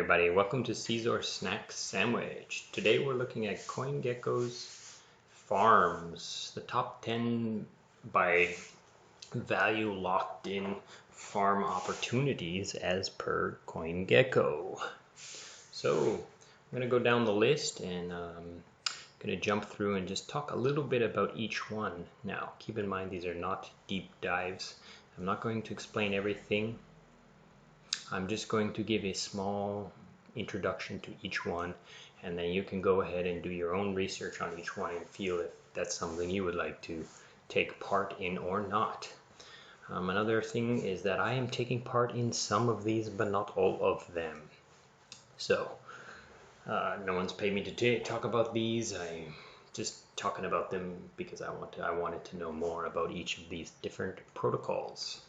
everybody, welcome to Caesar Snack Sandwich. Today we're looking at CoinGecko's farms, the top 10 by value locked in farm opportunities as per CoinGecko. So I'm going to go down the list and I'm going to jump through and just talk a little bit about each one. Now keep in mind these are not deep dives. I'm not going to explain everything. I'm just going to give a small introduction to each one, and then you can go ahead and do your own research on each one and feel if that's something you would like to take part in or not. Another thing is that I am taking part in some of these, but not all of them. So no one's paid me to talk about these. I'm just talking about them because I wanted to know more about each of these different protocols.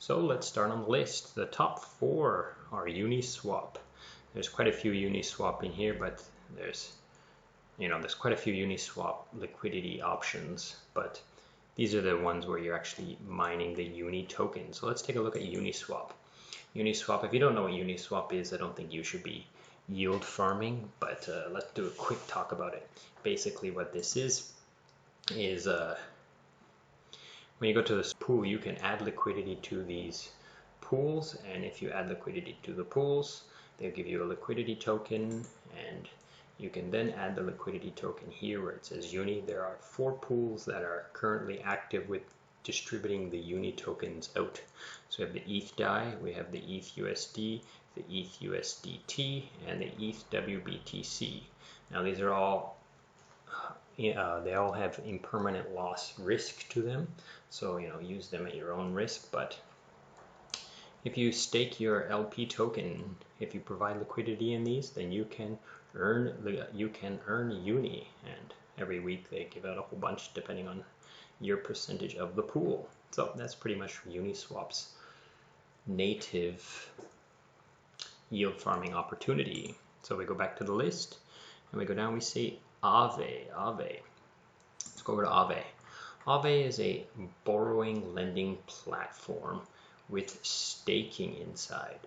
So let's start on the list. The top 4 are Uniswap. There's quite a few Uniswap in here, but there's quite a few Uniswap liquidity options, but these are the ones where you're actually mining the Uni token. So let's take a look at Uniswap. Uniswap, if you don't know what Uniswap is, I don't think you should be yield farming, but let's do a quick talk about it. Basically what this is when you go to this pool, you can add liquidity to these pools, and if you add liquidity to the pools, they'll give you a liquidity token, and you can then add the liquidity token here where it says Uni. There are 4 pools that are currently active with distributing the Uni tokens out. So we have the ETH DAI, we have the ETH USD, the ETH USDT, and the ETH WBTC. Now these are all they all have impermanent loss risk to them, so use them at your own risk. But if you stake your LP token, if you provide liquidity in these, then you can earn Uni, and every week they give out a whole bunch depending on your percentage of the pool. So that's pretty much Uniswap's native yield farming opportunity. So we go back to the list and we go down, we see AAVE. Let's go over to AAVE. AAVE is a borrowing lending platform with staking inside.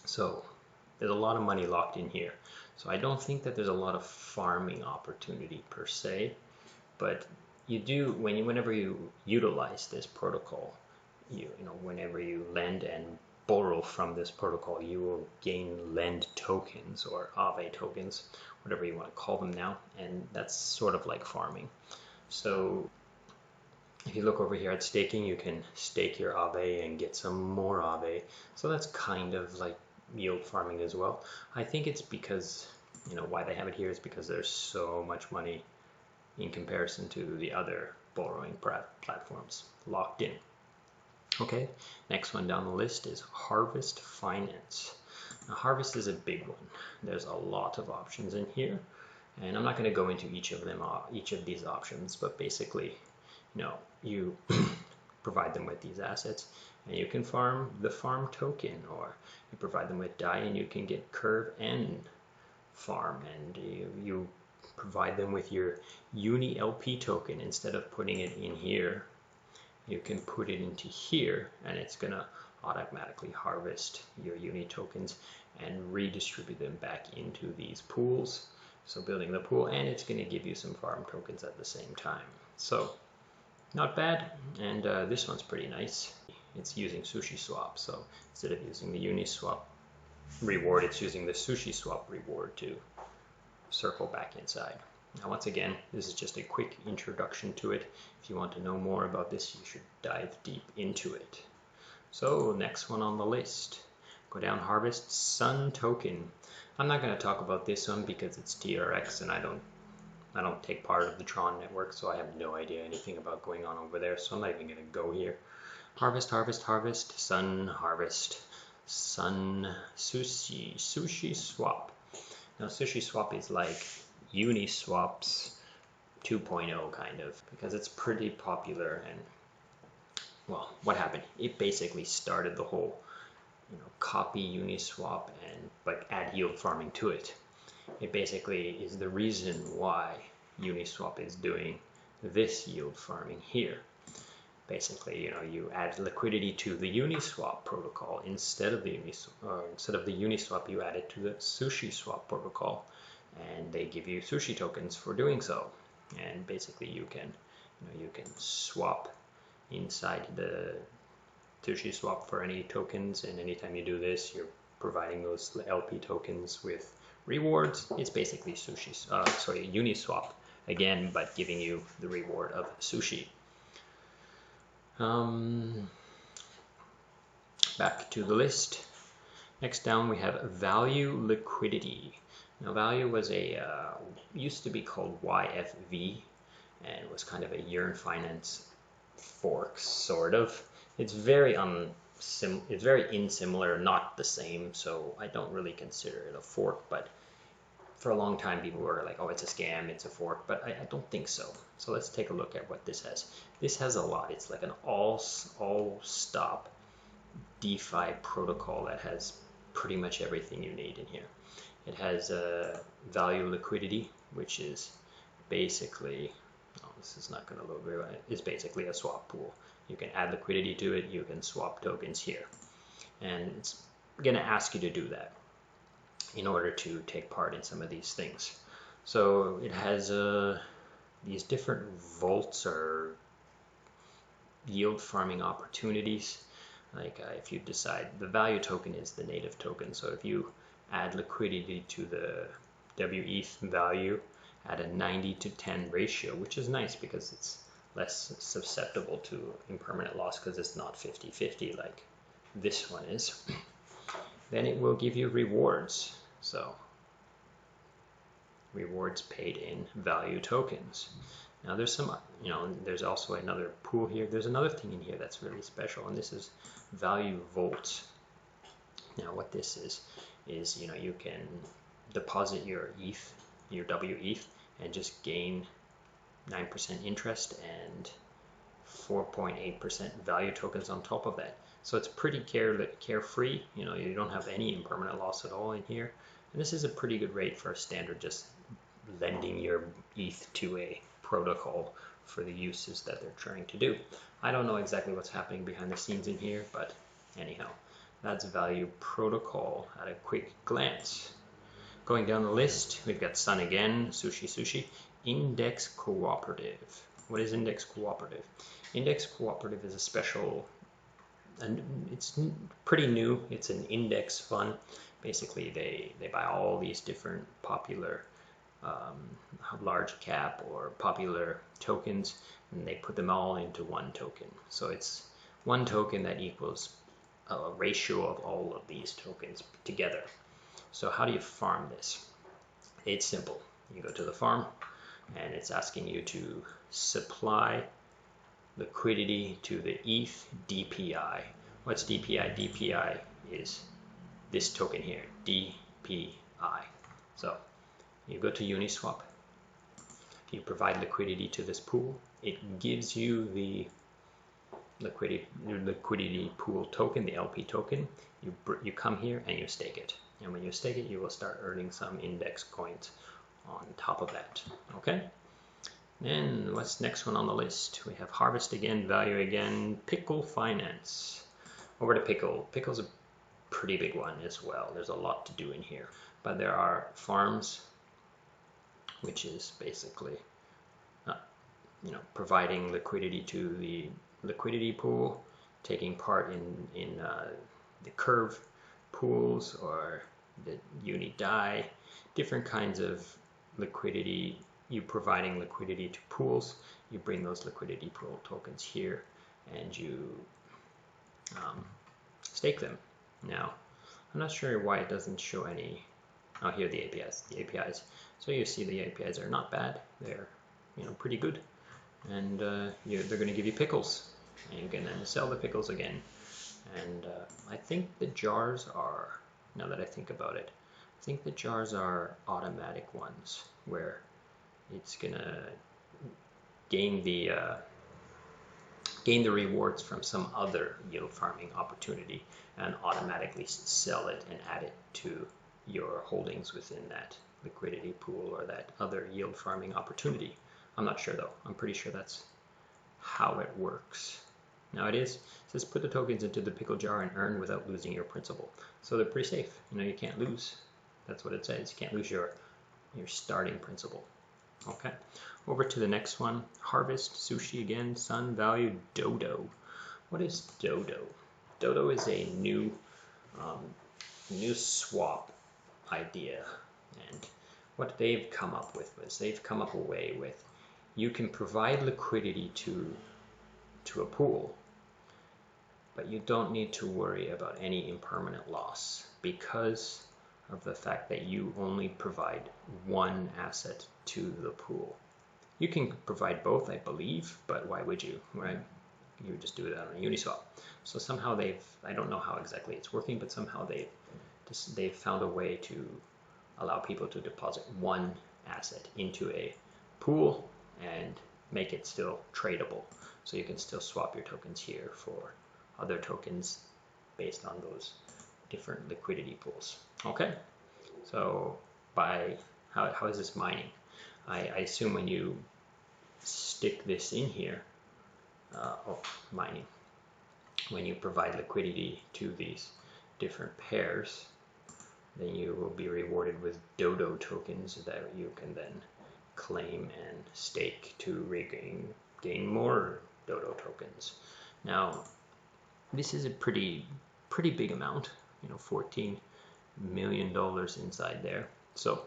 So there's a lot of money locked in here. So I don't think that there's a lot of farming opportunity per se, but you do whenever you utilize this protocol, whenever you lend and borrow from this protocol, you will gain lend tokens or AAVE tokens, whatever you want to call them now, and that's sort of like farming. So if you look over here at staking, you can stake your AAVE and get some more AAVE. So that's kind of like yield farming as well. I think it's because, why they have it here is because there's so much money in comparison to the other borrowing platforms locked in. Okay, next one down the list is Harvest Finance. Now, Harvest is a big one. There's a lot of options in here, and I'm not going to go into each of these options, but basically, you provide them with these assets, and you can farm the farm token, or you provide them with DAI, and you can get curve and farm, and you provide them with your Uni LP token. Instead of putting it in here, you can put it into here, and it's gonna automatically harvest your Uni tokens and redistribute them back into these pools. So building the pool, and it's gonna give you some farm tokens at the same time. So not bad, and this one's pretty nice. It's using SushiSwap, so instead of using the Uniswap reward, it's using the SushiSwap reward to circle back inside. Now once again, this is just a quick introduction to it. If you want to know more about this, you should dive deep into it. So next one on the list, go down, Harvest Sun Token. I'm not going to talk about this one because it's TRX, and I don't take part of the Tron network, so I have no idea anything about going on over there, so I'm not even going to go here. Harvest, Sun Harvest, Sun SushiSwap. Now SushiSwap is like Uniswap's 2.0 kind of, because it's pretty popular. And well, what happened? It basically started the whole copy Uniswap but add yield farming to it. It basically is the reason why Uniswap is doing this yield farming here. basically, you add liquidity to the Uniswap protocol instead of the Uniswap, you add it to the SushiSwap protocol, and they give you sushi tokens for doing so. And basically, you can swap inside the SushiSwap for any tokens, and anytime you do this, you're providing those LP tokens with rewards. It's basically Uniswap again, but giving you the reward of sushi. Back to the list. Next down we have value liquidity. Now value was used to be called YFV, and it was kind of a Yearn Finance fork, sort of. It's very insimilar, not the same, so I don't really consider it a fork, but for a long time people were like, oh, it's a scam, it's a fork, but I don't think so. So let's take a look at what this has. This has a lot. It's like an all-stop DeFi protocol that has pretty much everything you need in here. It has value liquidity, which is basically, this is not going to load very well. It's basically a swap pool. You can add liquidity to it, you can swap tokens here, and it's going to ask you to do that in order to take part in some of these things. So it has these different vaults or yield farming opportunities. Like if you decide, the value token is the native token, so if you add liquidity to the WETH value at a 90-to-10 ratio, which is nice because it's less susceptible to impermanent loss because it's not 50-50 like this one is, then it will give you rewards. So rewards paid in value tokens. Now there's some, there's also another pool here. There's another thing in here that's really special, and this is value vaults. Now what this is you can deposit your ETH, your WETH, and just gain 9% interest and 4.8% value tokens on top of that. So it's pretty carefree. You don't have any impermanent loss at all in here. And this is a pretty good rate for a standard just lending your ETH to a protocol for the uses that they're trying to do. I don't know exactly what's happening behind the scenes in here, but anyhow, that's value protocol at a quick glance. Going down the list, we've got Sun again, Sushi, Index Cooperative. What is Index Cooperative? Index Cooperative is a special, and it's pretty new. It's an index fund. Basically, they buy all these different popular large cap or popular tokens, and they put them all into one token. So it's one token that equals a ratio of all of these tokens together. So how do you farm this? It's simple. You go to the farm, and it's asking you to supply liquidity to the ETH DPI. What's DPI? DPI is this token here, DPI. So you go to Uniswap, you provide liquidity to this pool, it gives you the liquidity pool token, the LP token. You come here and you stake it, and when you stake it, you will start earning some index coins on top of that. Okay, then what's the next one on the list? We have Harvest again, Value again, Pickle Finance. Over to Pickle. Pickle's a pretty big one as well. There's a lot to do in here, but there are farms, which is basically providing liquidity to the liquidity pool, taking part in the curve pools or the UniDai, different kinds of liquidity. You providing liquidity to pools, you bring those liquidity pool tokens here and you stake them. Now I'm not sure why it doesn't show any. Oh, here are the APIs. So you see the APIs are not bad. They're pretty good, and they're going to give you pickles, and you can then sell the pickles again. And I think the jars are, now that I think about it, I think the jars are automatic ones where it's gonna gain the rewards from some other yield farming opportunity and automatically sell it and add it to your holdings within that liquidity pool or that other yield farming opportunity. I'm not sure though. I'm pretty sure that's how it works. Now it says put the tokens into the pickle jar and earn without losing your principal. So they're pretty safe. You can't lose. That's what it says. You can't lose your starting principal. Okay, over to the next one. Harvest, sushi again, sun value, Dodo. What is Dodo? Dodo is a new swap idea, and what they've come up with was they've come up a way with you can provide liquidity to a pool, but you don't need to worry about any impermanent loss because of the fact that you only provide one asset to the pool. You can provide both, I believe, but why would you, right? You would just do it on a Uniswap. So somehow I don't know how exactly it's working, but somehow they've found a way to allow people to deposit one asset into a pool and make it still tradable. So you can still swap your tokens here for other tokens based on those different liquidity pools. Okay, so how is this mining? I assume when you stick this in here, mining, when you provide liquidity to these different pairs, then you will be rewarded with Dodo tokens that you can then claim and stake to gain more Dodo tokens. Now, this is a pretty big amount, $14 million inside there. So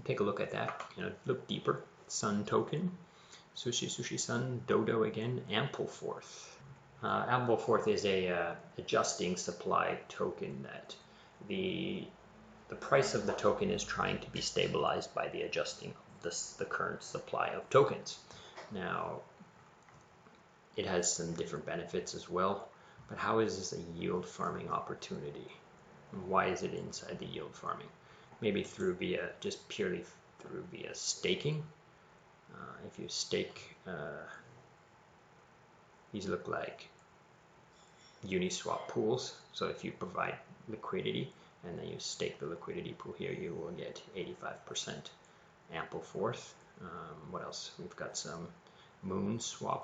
take a look at that, look deeper. Sun token, sushi sun, Dodo again, Ampleforth. Ampleforth is a adjusting supply token that the price of the token is trying to be stabilized by the adjusting of the current supply of tokens. Now, it has some different benefits as well, but how is this a yield farming opportunity? Why is it inside the yield farming? Maybe just purely through via staking. If you stake, these look like Uniswap pools. So if you provide liquidity and then you stake the liquidity pool here, you will get 85% Ampleforth. What else? We've got some Moonswap,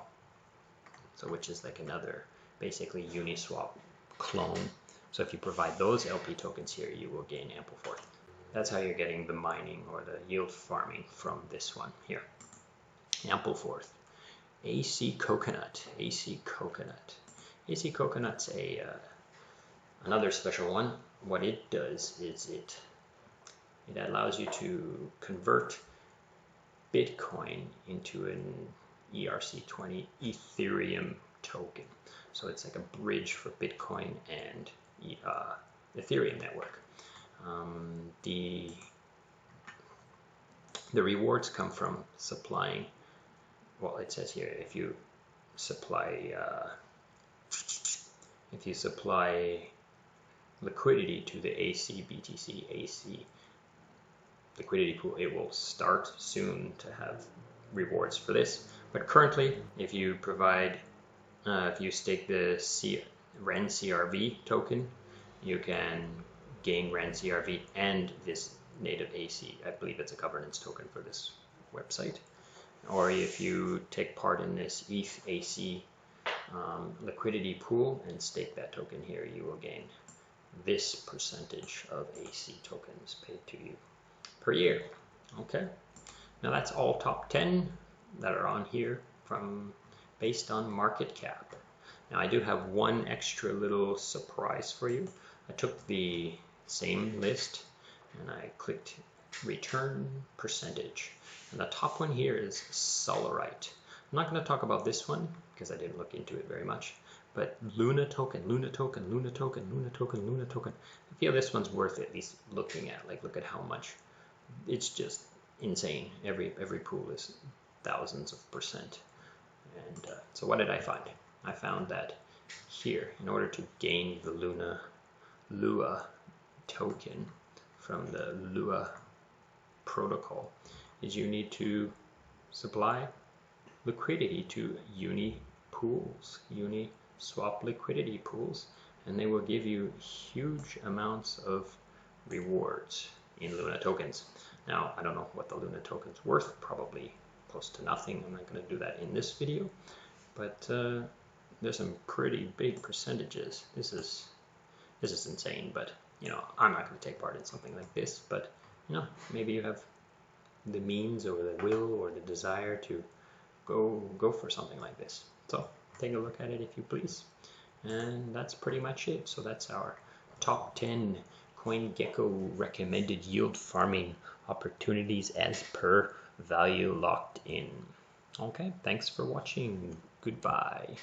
so which is like another basically Uniswap clone. So if you provide those LP tokens here, you will gain Ampleforth. That's how you're getting the mining or the yield farming from this one here. Ampleforth. AC Coconut. AC Coconut's another special one. What it does is it allows you to convert Bitcoin into an ERC20 Ethereum token. So it's like a bridge for Bitcoin and Ethereum network. The rewards come from supplying, well, it says here, if you supply liquidity to the AC BTC AC liquidity pool, it will start soon to have rewards for this. But currently, if you stake the REN CRV token, you can gain REN CRV and this native AC. I believe it's a governance token for this website. Or if you take part in this ETH AC liquidity pool and stake that token here, you will gain this percentage of AC tokens paid to you per year. Okay, now that's all top 10 that are on here based on market cap. Now I do have one extra little surprise for you. I took the same list and I clicked return percentage. And the top one here is Solarite. I'm not going to talk about this one because I didn't look into it very much. But Lunar Token. I feel this one's worth at least looking at. Like, look at how much. It's just insane. Every pool is thousands of percent. And so what did I find? I found that here, in order to gain the Lua token from the Lua protocol, is you need to supply liquidity to Uniswap liquidity pools, and they will give you huge amounts of rewards in Luna tokens. Now, I don't know what the Luna token's worth, probably close to nothing. I'm not going to do that in this video, but there's some pretty big percentages. This is insane, but you know, I'm not going to take part in something like this, but you know, maybe you have the means or the will or the desire to go for something like this. So take a look at it if you please. And that's pretty much it. So that's our top 10 CoinGecko recommended yield farming opportunities as per value locked in. Okay, thanks for watching. Goodbye.